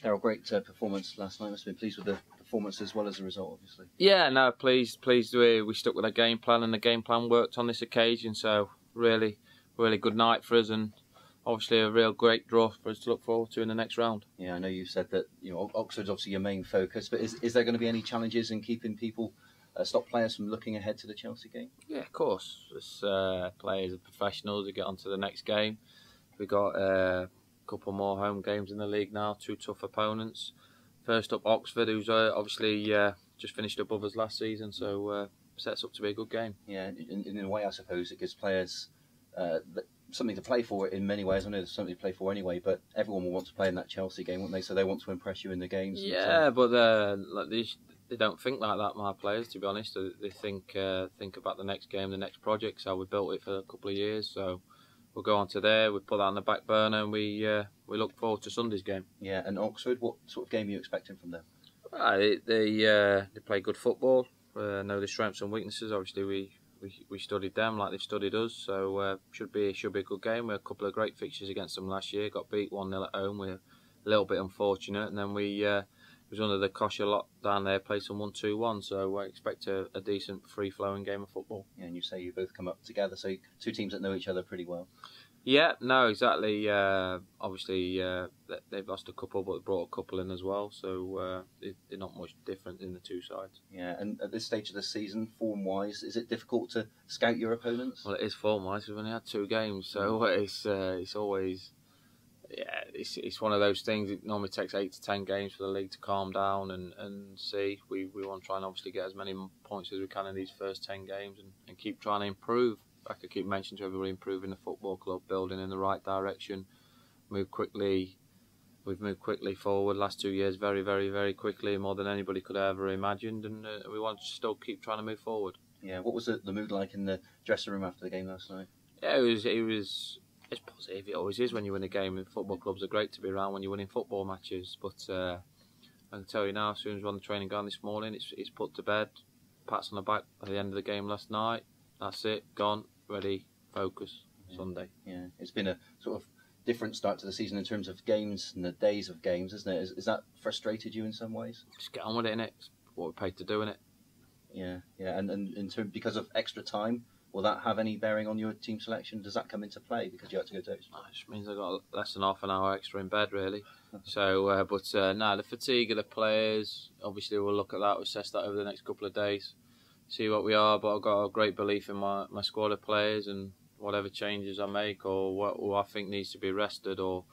Darrell, great performance last night. Must have been pleased with the performance as well as the result, obviously. Yeah, no, pleased we stuck with our game plan, and the game plan worked on this occasion. So really good night for us, and obviously a real great draw for us to look forward to in the next round. Yeah, I know you said that Oxford's obviously your main focus, but is there going to be any challenges in keeping people, stop players from looking ahead to the Chelsea game? Yeah, of course. As players are professionals, to get on to the next game. We've got a couple more home games in the league now, 2 tough opponents. First up, Oxford, who's obviously just finished above us last season, so sets up to be a good game. Yeah, in a way, I suppose it gives players something to play for in many ways. I know there's something to play for anyway, but everyone will want to play in that Chelsea game, won't they? So they want to impress you in the games. Yeah, but they don't think like that, my players, to be honest. They think about the next game, the next project. So we built it for a couple of years, so we'll go on to there. We put that on the back burner, and we look forward to Sunday's game. Yeah, and Oxford, what sort of game are you expecting from them? They play good football. Know their strengths and weaknesses. Obviously, we studied them like they've studied us, so should be a good game. We had a couple of great fixtures against them last year. Got beat 1-0 at home. We're a little bit unfortunate, and then we was under the cosh a lot down there. Played some 1-2-1, so I expect a decent free-flowing game of football. Yeah, and you say you both come up together, so two teams that know each other pretty well. Yeah, no, exactly. Obviously, they've lost a couple, but brought a couple in as well. So they're not much different in the two sides. Yeah, and at this stage of the season, form-wise, is it difficult to scout your opponents? Well, it is form-wise. We've only had 2 games, so it's always it's one of those things. It normally takes 8 to 10 games for the league to calm down and see. We want to try and obviously get as many points as we can in these first 10 games and keep trying to improve. Like I keep mentioning to everybody, improving the football club, building in the right direction, move quickly. We've moved quickly forward last 2 years, very, very, very quickly, more than anybody could have ever imagined, and we want to still keep trying to move forward. Yeah, what was the mood like in the dressing room after the game last night? Yeah, it's positive. It always is when you win a game. And football clubs are great to be around when you're winning football matches. But I can tell you now, as soon as we're on the training ground this morning, it's put to bed. Pats on the back at the end of the game last night. That's it. Gone. Ready. Focus. Yeah. Sunday. Yeah, it's been a sort of different start to the season in terms of games and the days of games, isn't it? Is that frustrated you in some ways? Just get on with it, innit? It's what we're paid to do, innit? Yeah, and in terms because of extra time, will that have any bearing on your team selection? Does that come into play because you had to go to extra? It just means I got less than half an hour extra in bed, really. So, the fatigue of the players, obviously we'll look at that, assess that over the next couple of days, see what we are. But I've got a great belief in my squad of players, and whatever changes I make or what I think needs to be rested or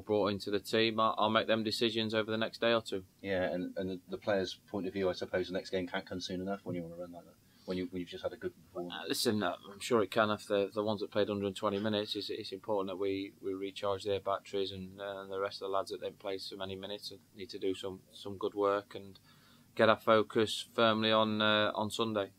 brought into the team, I'll make them decisions over the next day or two. Yeah, and the players' point of view, I suppose the next game can't come soon enough when you want to run like that. When you've just had a good performance. Listen, I'm sure it can. If the ones that played 120 minutes, it's important that we recharge their batteries, and the rest of the lads that didn't play so many minutes need to do some good work and get our focus firmly on Sunday.